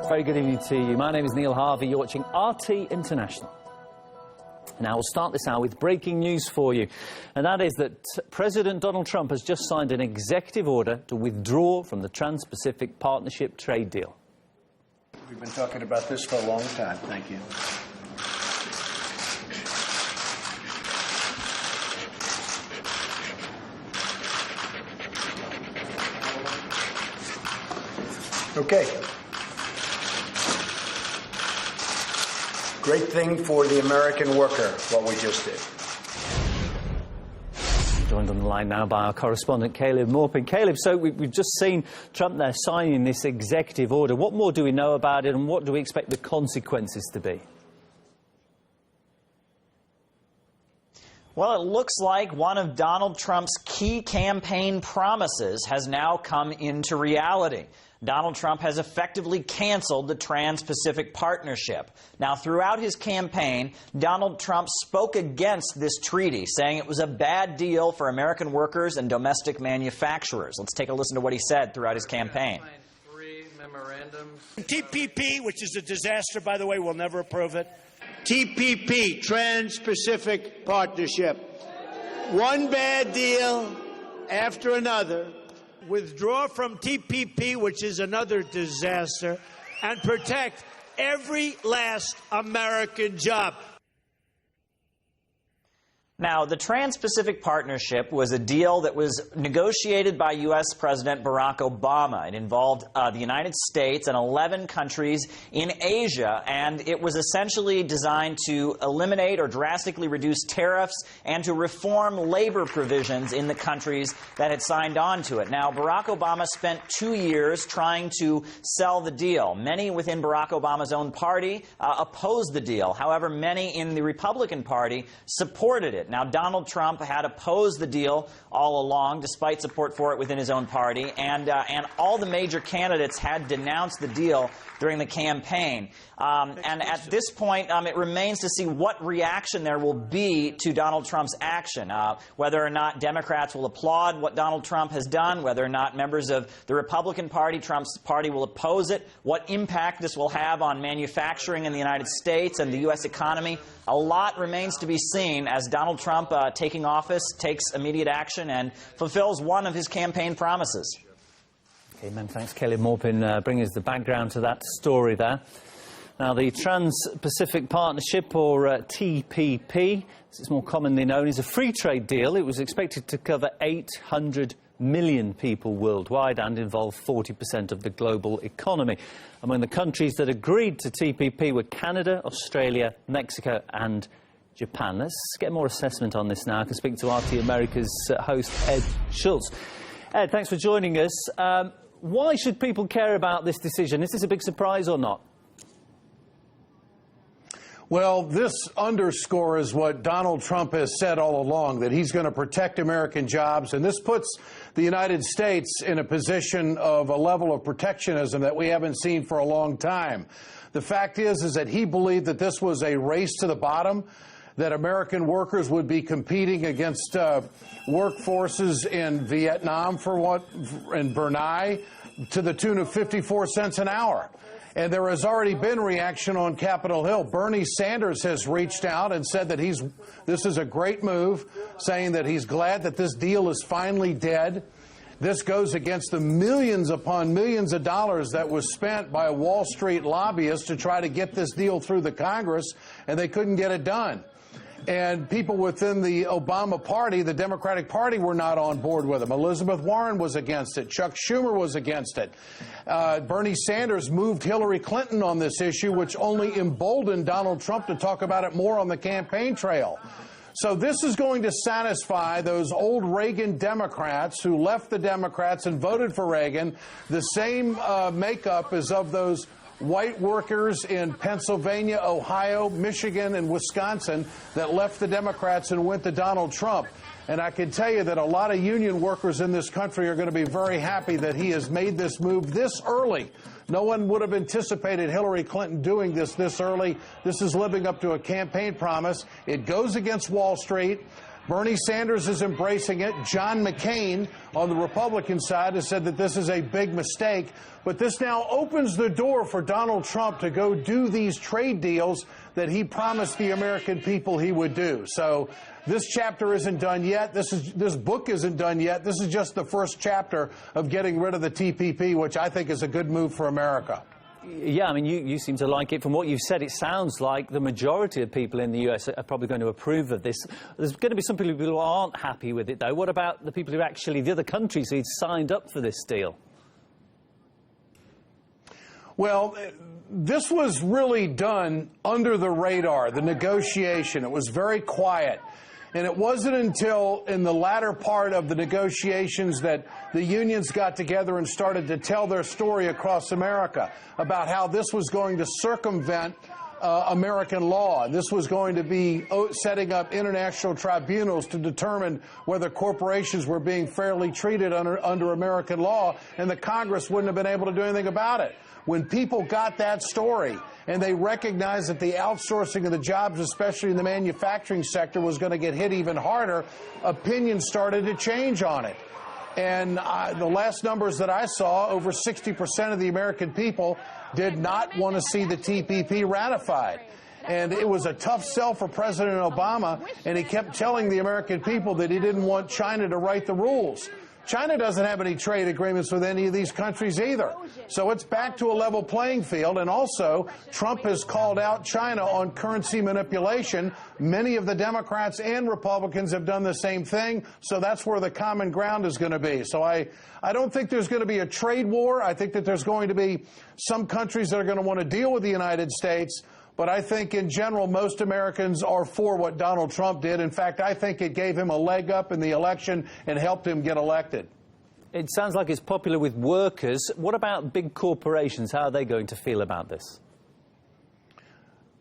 Very good evening to you. My name is Neil Harvey. You're watching RT International. Now, we'll start this hour with breaking news for you, and that is that President Donald Trump has just signed an executive order to withdraw from the Trans-Pacific Partnership trade deal. We've been talking about this for a long time. Thank you. Okay. Great thing for the American worker, what we just did. Joined on the line now by our correspondent, Caleb Maupin. Caleb, so we've just seen Trump there signing this executive order. What more do we know about it, and what do we expect the consequences to be? Well, it looks like one of Donald Trump's key campaign promises has now come into reality. Donald Trump has effectively canceled the Trans-Pacific Partnership. Now, throughout his campaign, Donald Trump spoke against this treaty, saying it was a bad deal for American workers and domestic manufacturers. Let's take a listen to what he said throughout his campaign. Three memorandums. TPP, which is a disaster, by the way, we'll never approve it. TPP, Trans-Pacific Partnership. One bad deal after another. Withdraw from TPP, which is another disaster, and protect every last American job. Now, the Trans-Pacific Partnership was a deal that was negotiated by U.S. President Barack Obama. It involved the United States and 11 countries in Asia, and it was essentially designed to eliminate or drastically reduce tariffs and to reform labor provisions in the countries that had signed on to it. Now, Barack Obama spent 2 years trying to sell the deal. Many within Barack Obama's own party opposed the deal. However, many in the Republican Party supported it. Now, Donald Trump had opposed the deal all along, despite support for it within his own party, and all the major candidates had denounced the deal during the campaign. And at this point, it remains to see what reaction there will be to Donald Trump's action, whether or not Democrats will applaud what Donald Trump has done, whether or not members of the Republican Party, Trump's party, will oppose it, what impact this will have on manufacturing in the United States and the U.S. economy. A lot remains to be seen as Donald Trump, taking office, takes immediate action and fulfills one of his campaign promises. Okay, man, thanks, Caleb Maupin, bringing us the background to that story there. Now, the Trans-Pacific Partnership, or TPP, as it's more commonly known, is a free trade deal. It was expected to cover 800 million people worldwide and involve 40% of the global economy. Among the countries that agreed to TPP were Canada, Australia, Mexico and Japan. Let's get more assessment on this now. I can speak to RT America's host, Ed Schultz. Ed, thanks for joining us. Why should people care about this decision? Is this a big surprise or not? Well, this underscores what Donald Trump has said all along, that he's going to protect American jobs, and this puts the United States in a position of a level of protectionism that we haven't seen for a long time. The fact is that he believed that this was a race to the bottom, that American workers would be competing against workforces in Vietnam in Brunei to the tune of 54 cents an hour. And there has already been reaction on Capitol Hill. Bernie Sanders has reached out and said that this is a great move, saying that he's glad that this deal is finally dead. This goes against the millions upon millions of dollars that was spent by Wall Street lobbyists to try to get this deal through the Congress, and they couldn't get it done. And people within the Obama party, the Democratic Party, were not on board with him. Elizabeth Warren was against it. Chuck Schumer was against it. Bernie Sanders moved Hillary Clinton on this issue, which only emboldened Donald Trump to talk about it more on the campaign trail. So this is going to satisfy those old Reagan Democrats who left the Democrats and voted for Reagan. The same makeup as of those white workers in Pennsylvania, Ohio, Michigan, and Wisconsin that left the Democrats and went to Donald Trump. And I can tell you that a lot of union workers in this country are going to be very happy that he has made this move this early. No one would have anticipated Hillary Clinton doing this early. This is living up to a campaign promise. It goes against Wall Street. Bernie Sanders is embracing it. John McCain on the Republican side has said that this is a big mistake. But this now opens the door for Donald Trump to go do these trade deals that he promised the American people he would do. So this chapter isn't done yet. This book isn't done yet. This is just the first chapter of getting rid of the TPP, which I think is a good move for America. Yeah, I mean, you seem to like it. From what you've said, it sounds like the majority of people in the US are probably going to approve of this. There's going to be some people who aren't happy with it, though. What about the people who actually, the other countries who signed up for this deal? Well, this was really done under the radar, the negotiation. It was very quiet. And it wasn't until in the latter part of the negotiations that the unions got together and started to tell their story across America about how this was going to circumvent American law. This was going to be setting up international tribunals to determine whether corporations were being fairly treated under American law, and the Congress wouldn't have been able to do anything about it. When people got that story and they recognized that the outsourcing of the jobs, especially in the manufacturing sector, was going to get hit even harder, opinions started to change on it. And the last numbers that I saw, over 60% of the American people did not want to see the TPP ratified. And it was a tough sell for President Obama, and he kept telling the American people that he didn't want China to write the rules. China doesn't have any trade agreements with any of these countries either. So it's back to a level playing field. And also, Trump has called out China on currency manipulation. Many of the Democrats and Republicans have done the same thing. So that's where the common ground is going to be. So I don't think there's going to be a trade war. I think that there's going to be some countries that are going to want to deal with the United States. But I think in general, most Americans are for what Donald Trump did. In fact, I think it gave him a leg up in the election and helped him get elected. It sounds like it's popular with workers. What about big corporations? How are they going to feel about this?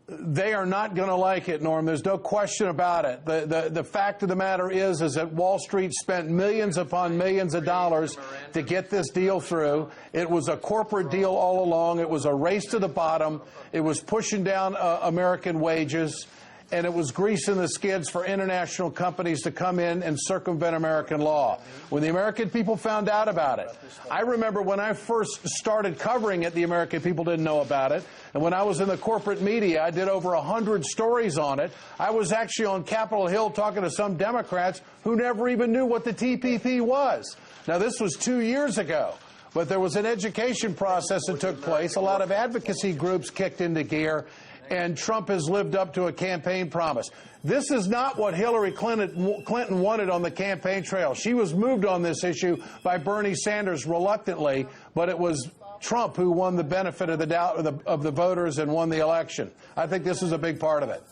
They are not going to like it, Norm. There's no question about it. The fact of the matter is that Wall Street spent millions upon millions of dollars to get this deal through. It was a corporate deal all along. It was a race to the bottom. It was pushing down American wages. And it was greasing the skids for international companies to come in and circumvent American law. When the American people found out about it, I remember when I first started covering it, the American people didn't know about it. And when I was in the corporate media, I did over 100 stories on it. I was actually on Capitol Hill talking to some Democrats who never even knew what the TPP was. Now, this was 2 years ago. But there was an education process that took place. A lot of advocacy groups kicked into gear. And Trump has lived up to a campaign promise. This is not what Hillary Clinton wanted on the campaign trail. She was moved on this issue by Bernie Sanders reluctantly, but it was Trump who won the benefit of the doubt of the voters and won the election. I think this is a big part of it.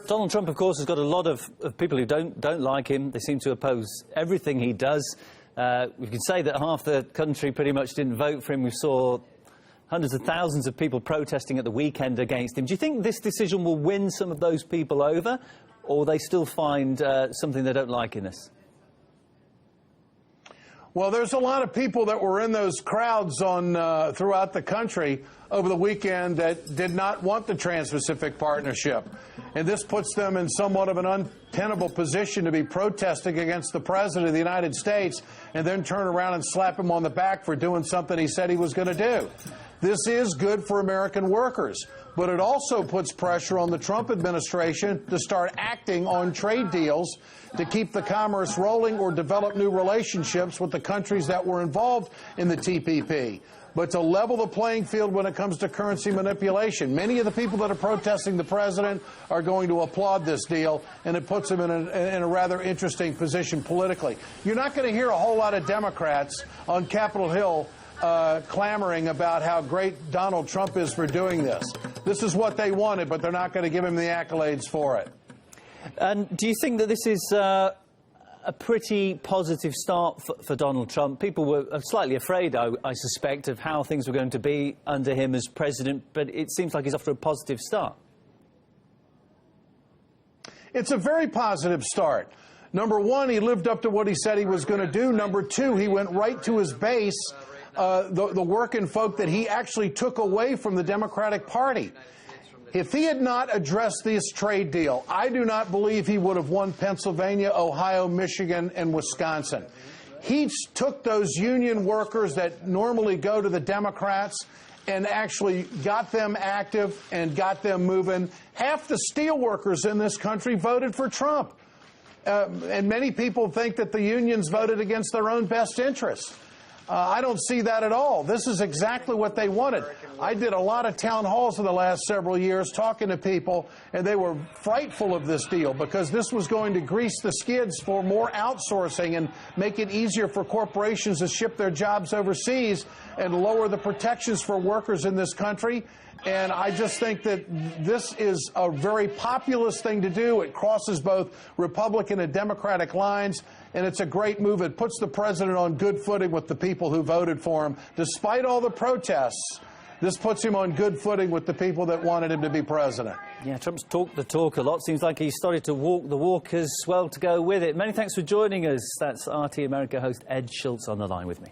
Donald Trump, of course, has got a lot of people who don't like him. They seem to oppose everything he does. We can say that half the country pretty much didn't vote for him. We saw hundreds of thousands of people protesting at the weekend against him. Do you think this decision will win some of those people over, or will they still find something they don't like in this? Well, there's a lot of people that were in those crowds throughout the country over the weekend that did not want the Trans-Pacific Partnership. And this puts them in somewhat of an untenable position to be protesting against the President of the United States and then turn around and slap him on the back for doing something he said he was going to do. This is good for American workers, but it also puts pressure on the Trump administration to start acting on trade deals to keep the commerce rolling or develop new relationships with the countries that were involved in the TPP. But to level the playing field when it comes to currency manipulation. Many of the people that are protesting the president are going to applaud this deal, and it puts them in a rather interesting position politically. You're not going to hear a whole lot of Democrats on Capitol Hill clamoring about how great Donald Trump is for doing this. This is what they wanted, but they're not going to give him the accolades for it. And do you think that this is a pretty positive start for Donald Trump? People were slightly afraid, I suspect, of how things were going to be under him as president, but it seems like he's off to a positive start. It's a very positive start. Number one, he lived up to what he said he was going to do. Number two, he went right to his base, the working folk that he actually took away from the Democratic Party. If he had not addressed this trade deal, I do not believe he would have won Pennsylvania, Ohio, Michigan, and Wisconsin. He took those union workers that normally go to the Democrats and actually got them active and got them moving. Half the steel workers in this country voted for Trump. And many people think that the unions voted against their own best interests. I don't see that at all. This is exactly what they wanted. I did a lot of town halls in the last several years talking to people, and they were frightful of this deal because this was going to grease the skids for more outsourcing and make it easier for corporations to ship their jobs overseas and lower the protections for workers in this country. And I just think that this is a very populist thing to do. It crosses both Republican and Democratic lines, and it's a great move. It puts the president on good footing with the people who voted for him. Despite all the protests, this puts him on good footing with the people that wanted him to be president. Yeah, Trump's talked the talk a lot. Seems like he's started to walk the walk as well to go with it. Many thanks for joining us. That's RT America host Ed Schultz on the line with me.